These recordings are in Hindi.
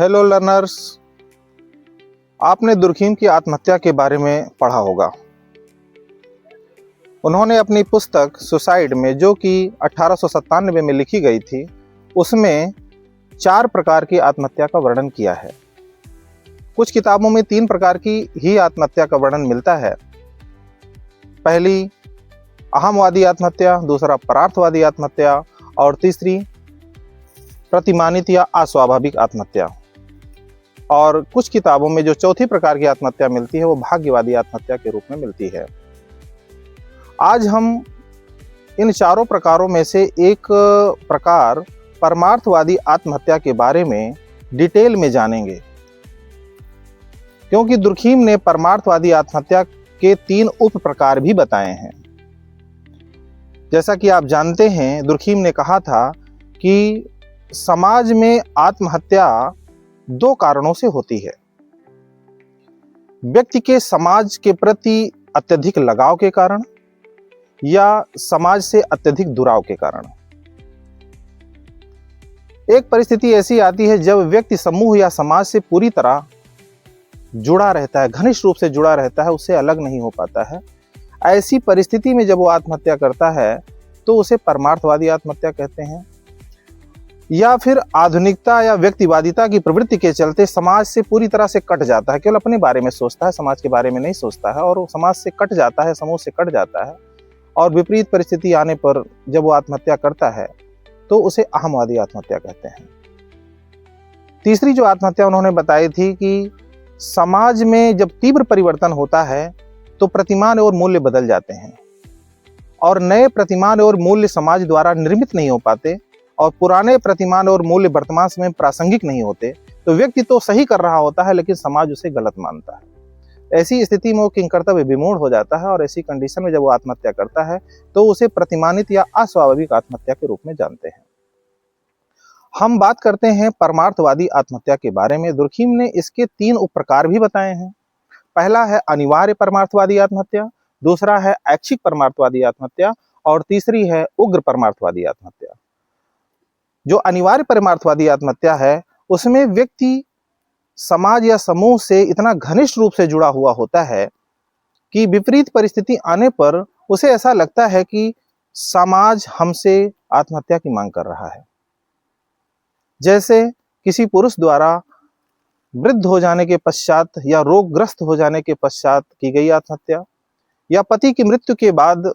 हेलो लर्नर्स, आपने दुर्खीम की आत्महत्या के बारे में पढ़ा होगा। उन्होंने अपनी पुस्तक सुसाइड में, जो कि 1897 में लिखी गई थी, उसमें 4 प्रकार की आत्महत्या का वर्णन किया है। कुछ किताबों में 3 प्रकार की ही आत्महत्या का वर्णन मिलता है। पहली अहमवादी आत्महत्या, दूसरा परार्थवादी आत्महत्या और तीसरी प्रतिमानित या अस्वाभाविक आत्महत्या। और कुछ किताबों में जो चौथी प्रकार की आत्महत्या मिलती है वो भाग्यवादी आत्महत्या के रूप में मिलती है। आज हम इन चारों प्रकारों में से एक प्रकार परमार्थवादी आत्महत्या के बारे में डिटेल में जानेंगे, क्योंकि दुर्खीम ने परमार्थवादी आत्महत्या के 3 उप प्रकार भी बताए हैं। जैसा कि आप जानते हैं, दुर्खीम ने कहा था कि समाज में आत्महत्या 2 कारणों से होती है। व्यक्ति के समाज के प्रति अत्यधिक लगाव के कारण या समाज से अत्यधिक दुराव के कारण। एक परिस्थिति ऐसी आती है जब व्यक्ति समूह या समाज से पूरी तरह जुड़ा रहता है, घनिष्ठ रूप से जुड़ा रहता है, उससे अलग नहीं हो पाता है। ऐसी परिस्थिति में जब वो आत्महत्या करता है तो उसे परमार्थवादी आत्महत्या कहते हैं। या फिर आधुनिकता या व्यक्तिवादिता की प्रवृत्ति के चलते समाज से पूरी तरह से कट जाता है, केवल अपने बारे में सोचता है, समाज के बारे में नहीं सोचता है, और समाज से कट जाता है, समूह से कट जाता है, और विपरीत परिस्थिति आने पर जब वो आत्महत्या करता है तो उसे अहमवादी आत्महत्या कहते हैं। तीसरी जो आत्महत्या उन्होंने बताई थी कि समाज में जब तीव्र परिवर्तन होता है तो प्रतिमान और मूल्य बदल जाते हैं, और नए प्रतिमान और मूल्य समाज द्वारा निर्मित नहीं हो पाते, और पुराने प्रतिमान और मूल्य वर्तमान समय में प्रासंगिक नहीं होते। तो व्यक्ति तो सही कर रहा होता है लेकिन समाज उसे गलत मानता है। ऐसी स्थिति में वो किंकर्तव्य विमूढ़ हो जाता है, और ऐसी कंडीशन में जब वो आत्महत्या करता है तो उसे प्रतिमानित या अस्वाभाविक आत्महत्या के रूप में जानते हैं। हम बात करते हैं परमार्थवादी आत्महत्या के बारे में। दुर्खीम ने इसके 3 उप प्रकार भी बताए हैं। पहला है अनिवार्य परमार्थवादी आत्महत्या, दूसरा है ऐच्छिक परमार्थवादी आत्महत्या, और तीसरी है उग्र परमार्थवादी आत्महत्या। जो अनिवार्य परमार्थवादी आत्महत्या है उसमें व्यक्ति समाज या समूह से इतना घनिष्ठ रूप से जुड़ा हुआ होता है कि विपरीत परिस्थिति आने पर उसे ऐसा लगता है कि समाज हमसे आत्महत्या की मांग कर रहा है। जैसे किसी पुरुष द्वारा वृद्ध हो जाने के पश्चात या रोगग्रस्त हो जाने के पश्चात की गई आत्महत्या, या पति की मृत्यु के बाद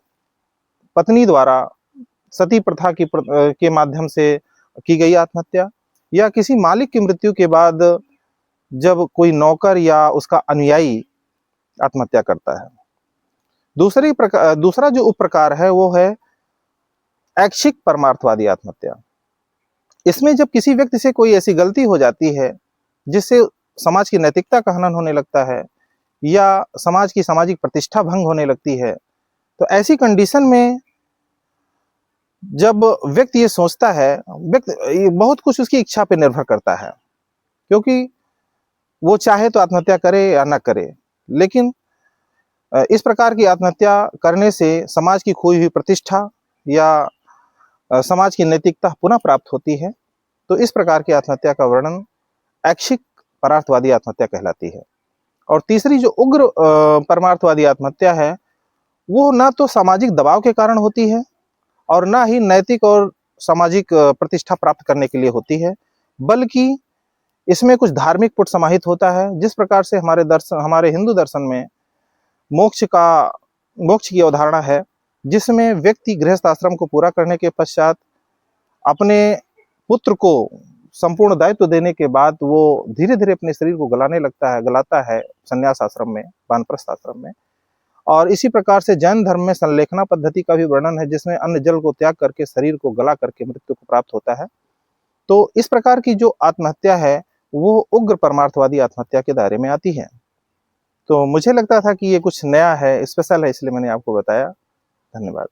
पत्नी द्वारा सती प्रथा के माध्यम से की गई आत्महत्या, या किसी मालिक की मृत्यु के बाद जब कोई नौकर या उसका अनुयायी आत्महत्या करता है। दूसरा जो उप प्रकार है वो है ऐच्छिक परमार्थवादी आत्महत्या। इसमें जब किसी व्यक्ति से कोई ऐसी गलती हो जाती है जिससे समाज की नैतिकता का हनन होने लगता है या समाज की सामाजिक प्रतिष्ठा भंग होने लगती है, तो ऐसी कंडीशन में जब व्यक्ति ये सोचता है, बहुत कुछ उसकी इच्छा पे निर्भर करता है, क्योंकि वो चाहे तो आत्महत्या करे या ना करे, लेकिन इस प्रकार की आत्महत्या करने से समाज की खोई हुई प्रतिष्ठा या समाज की नैतिकता पुनः प्राप्त होती है। तो इस प्रकार की आत्महत्या का वर्णन ऐच्छिक परार्थवादी आत्महत्या कहलाती है। और तीसरी जो उग्र परमार्थवादी आत्महत्या है वो ना तो सामाजिक दबाव के कारण होती है और ना ही नैतिक और सामाजिक प्रतिष्ठा प्राप्त करने के लिए होती है, बल्कि इसमें कुछ धार्मिक पुट समाहित होता है। जिस प्रकार से हमारे हिंदू दर्शन में मोक्ष की अवधारणा है, जिसमें व्यक्ति गृहस्थ आश्रम को पूरा करने के पश्चात अपने पुत्र को संपूर्ण दायित्व देने के बाद वो धीरे धीरे अपने शरीर को गलाता है संन्यास आश्रम में, वानप्रस्थ आश्रम में। और इसी प्रकार से जैन धर्म में संलेखना पद्धति का भी वर्णन है, जिसमें अन्न जल को त्याग करके शरीर को गला करके मृत्यु को प्राप्त होता है। तो इस प्रकार की जो आत्महत्या है वो उग्र परमार्थवादी आत्महत्या के दायरे में आती है। तो मुझे लगता था कि ये कुछ नया है, स्पेशल है, इसलिए मैंने आपको बताया। धन्यवाद।